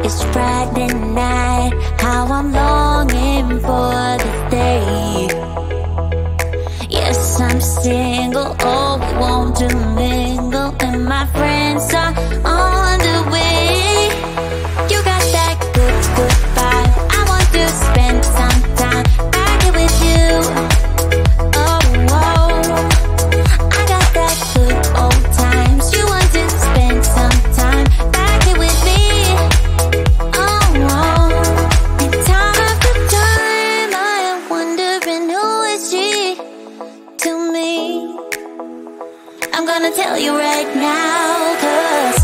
It's Friday night, how I'm longing for this day. Yes, I'm single, oh, we want to mingle, and my friends are on the way. You got that good, good vibe, I want to spend some time back here with you. Oh, oh, I got that good old times, you want to spend some time back here with me. Oh, oh, and time after time I am wondering who is she to me. I'm gonna tell you right now, 'cause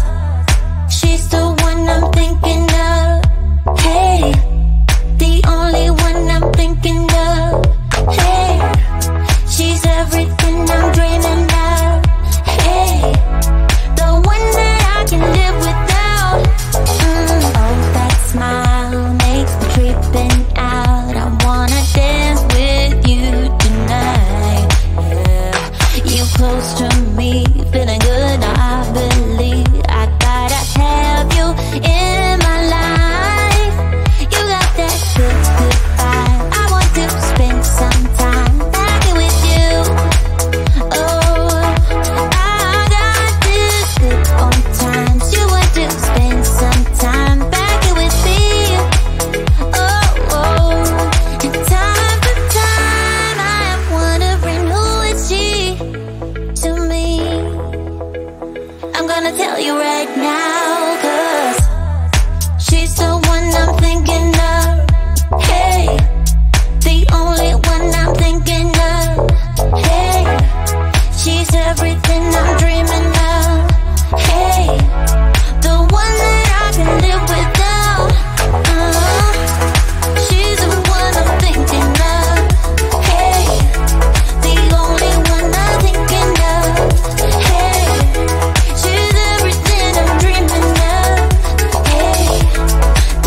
she's the one I'm thinking of. Hey, the only one I'm thinking of. Hey, she's everything I'm dreaming of. Hey, the one that I can live without. Oh, that smile makes me tripping out. I wanna dance with you tonight. Yeah, you close to me, feeling good. I believe I gotta have you in my life. You got that good, good vibe. I want to spend some time back here with you. Oh, I got this good old times. You want to spend some time back here with me. Oh, oh, and time after time I am wondering who is she to me. I'm gonna tell you right now, 'cause she's the one I'm thinking of. Hey, the only one I'm thinking of. Hey, she's everything I'm dreaming of. Hey, the one that I can live without. She's the one I'm thinking of. Hey, the only one I'm thinking of. Hey, she's everything I'm dreaming of. Hey,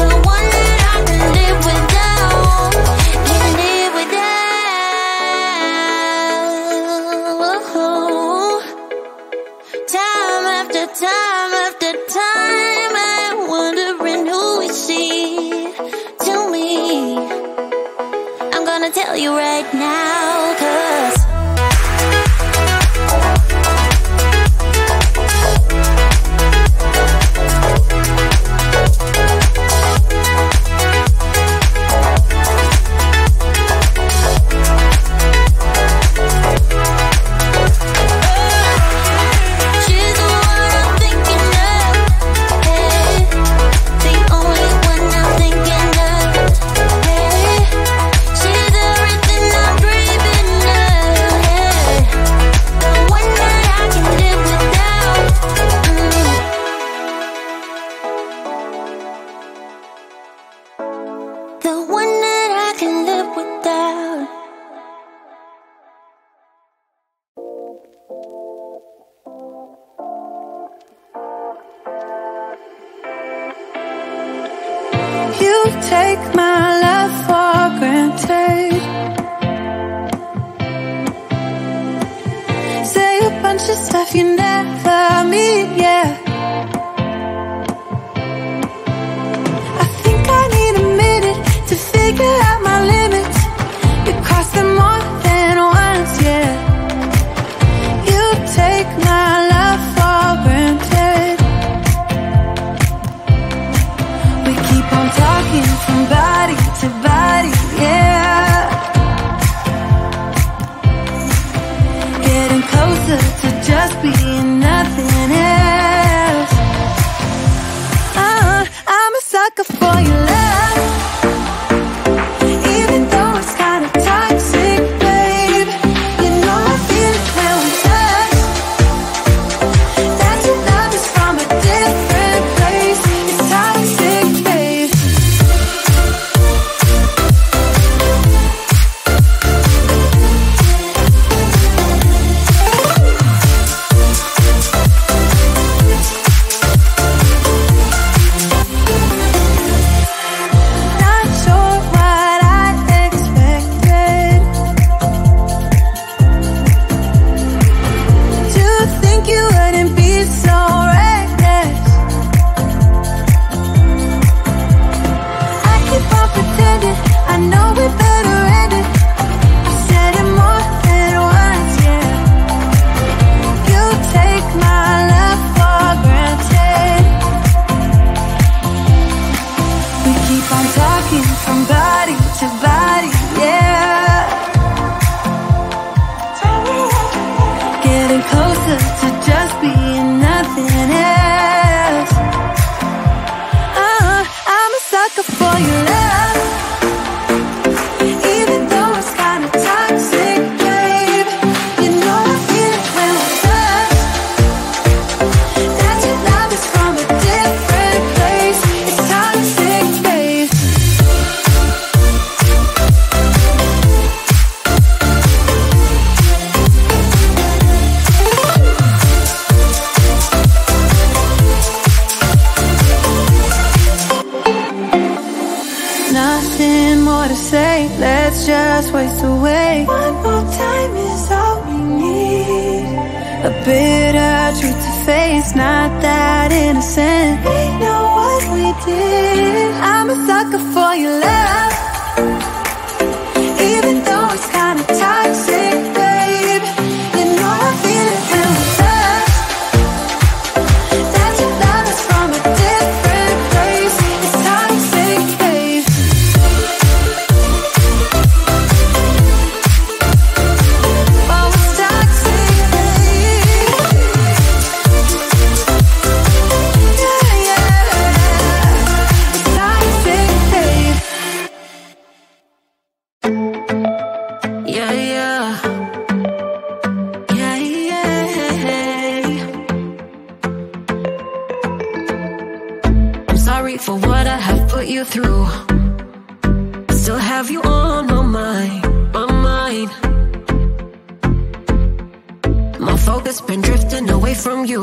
the one that I can live without. Can live without. Time after time after time I'm wondering who is she to me. I'm gonna tell you right now, 'cause she's the one I'm thinking of. Hey, the only one I'm thinking of. Hey, she's everything I'm dreaming of. Hey, the one that I can live without. The one that I can live without. You take my love for granted. Say a bunch of stuff you never mean, yeah. I think I need a minute to figure out my limits. You cross them more than once, yeah. You take my love for granted. We keep on talking from body to body, yeah. Getting closer to just being nothing else. this away. One more time is all we need. A bitter truth to face, not that innocent. We know what we did. I'm a sucker for your love, even though it's kinda toxic, babe. You know I feel it when we touch. That your love is from a different place. It's toxic, babe. Oh, it's toxic, babe. Yeah, yeah. It's toxic, babe. Yeah, yeah. Yeah, yeah. I'm sorry for what I have put you through. I still have you on my mind, my mind. My focus been drifting away from you.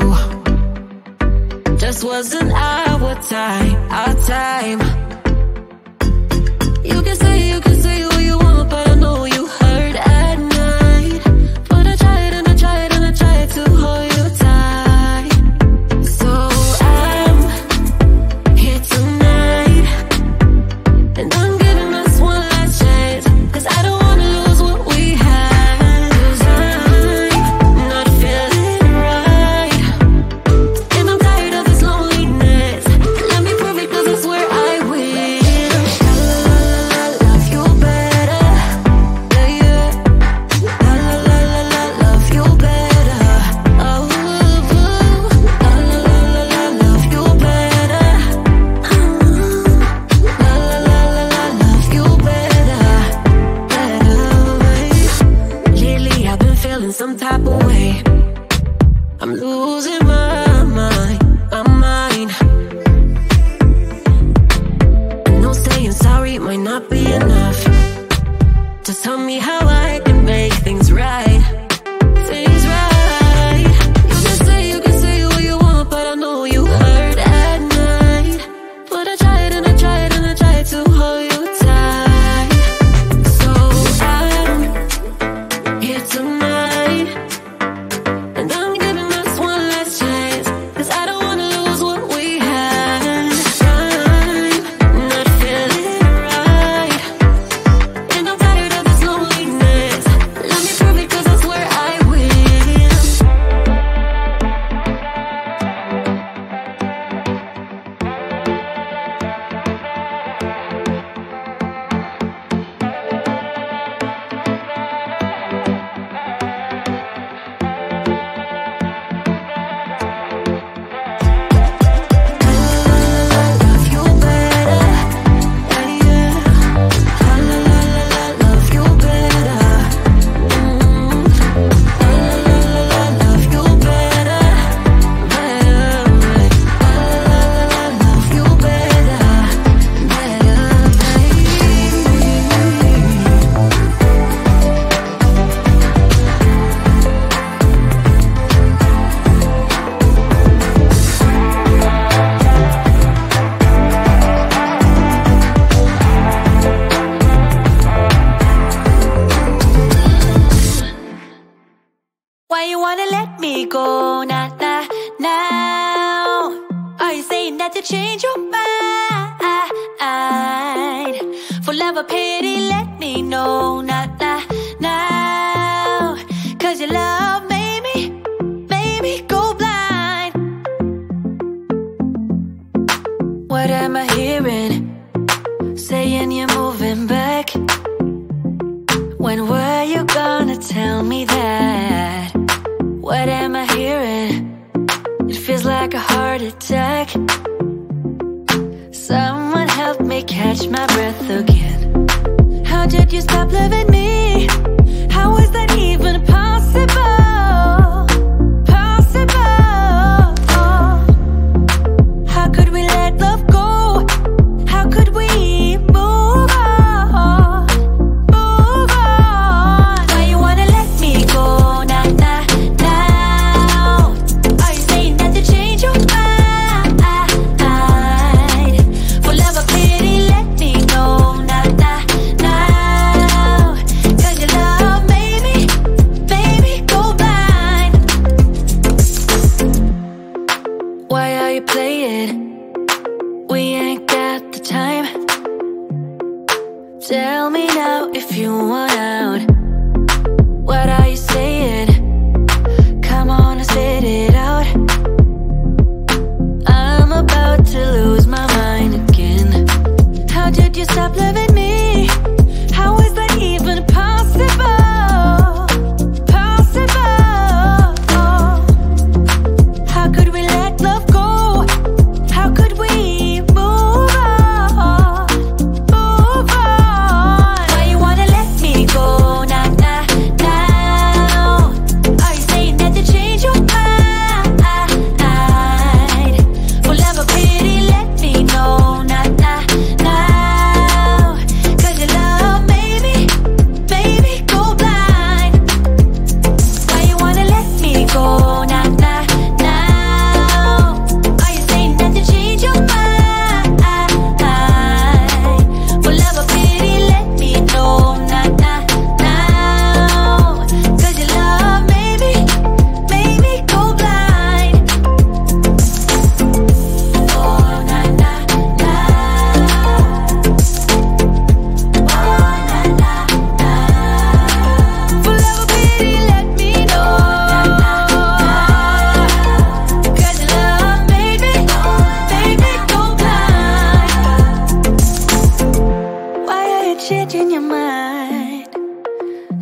Just wasn't our time, our time. You can say what you want, but I know you hurt at night. But I tried and I tried and I tried to hold you tight. So I'm here tonight, and I'm giving us one last chance, 'cause I don't wanna lose what we had. 'Cause I'm not feeling right, and I'm tired of this loneliness. Let me prove it, 'cause I swear I will. I love you better, yeah, yeah. I love you better, oh, love you better, love you better, better. Lately I've been feeling some type of way. I'm losing my mind, my mind. I know saying sorry might not be enough. Just tell me how I can make things right, things right. You can say what you want, but I know you hurt at night. But I tried and I tried and I tried to hold you tight. So I'm here tonight, and I'm giving us one last chance, 'cause I don't wanna lose what we had. I'm not feeling right, and I'm tired of this loneliness. Let me prove it, 'cause I swear I will. Love you better, yeah, yeah. Love you better, love you better, better. Love you better, Why you wanna let me go now? Are you saying that to change your mind? For love or pity, let me know now. 'Cause your love made me go blind. What am I hearing? Saying you're moving back. When were you gonna tell me that? What am I hearing? It feels like a heart attack. Someone help me catch my breath again. How did you stop loving me? How is that even possible? How could we let love go? How could we move on? Why you wanna let me go now? Are you saying that to change your mind? For love or pity, let me know now.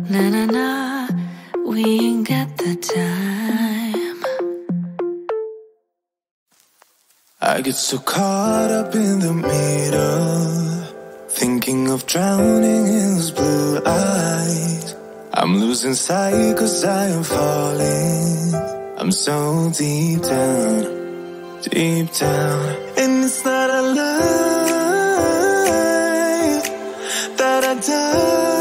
Na na na, we ain't got the time. I get so caught up in the middle, thinking of drowning in those blue eyes. I'm losing sight 'cause I am falling. I'm so deep down, deep down. And it's not a lie that I die.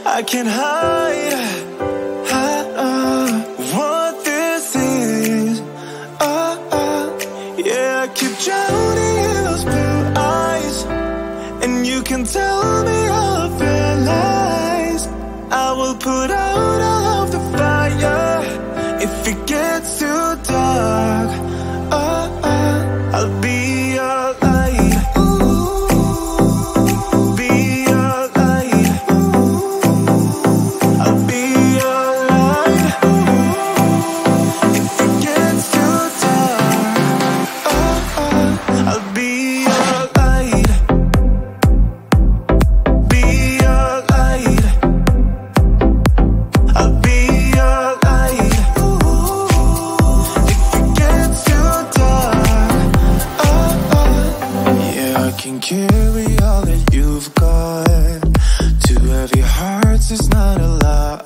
I can't hide what this is. Yeah, I keep drowning in those blue eyes, and you can tell me all of your lies. I will put out all of the fire if it gets too dark. I'll be your light. Be your light. I'll be your light. If it gets too dark, I'll be your light. Be your light. I'll be your light. If it gets too dark, yeah, I can carry all that you've got. Two heavy hearts is not a lot.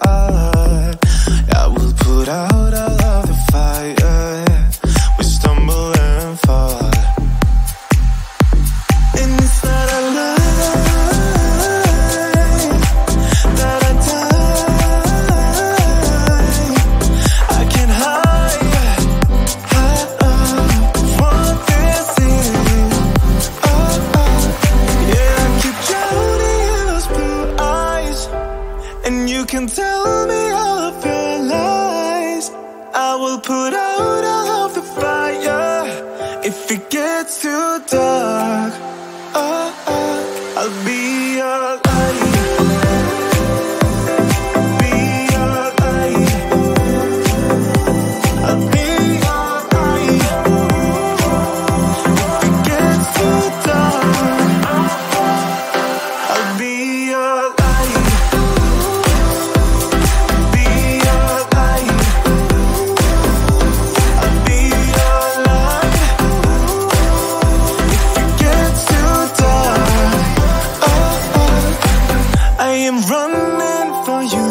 I will put out all of the fire. We stumble and fall, and it's not a lie that I die. I can't hide what this is. Yeah, I keep drowning in those blue eyes, and you can tell me all of your lies. I will put out all of the fire if it gets too dark. I'll be your light. Be your light. I'll be your light. If it gets too dark, I'll be your light. Be your light. I'll be your light. If it gets too dark, I am running for you.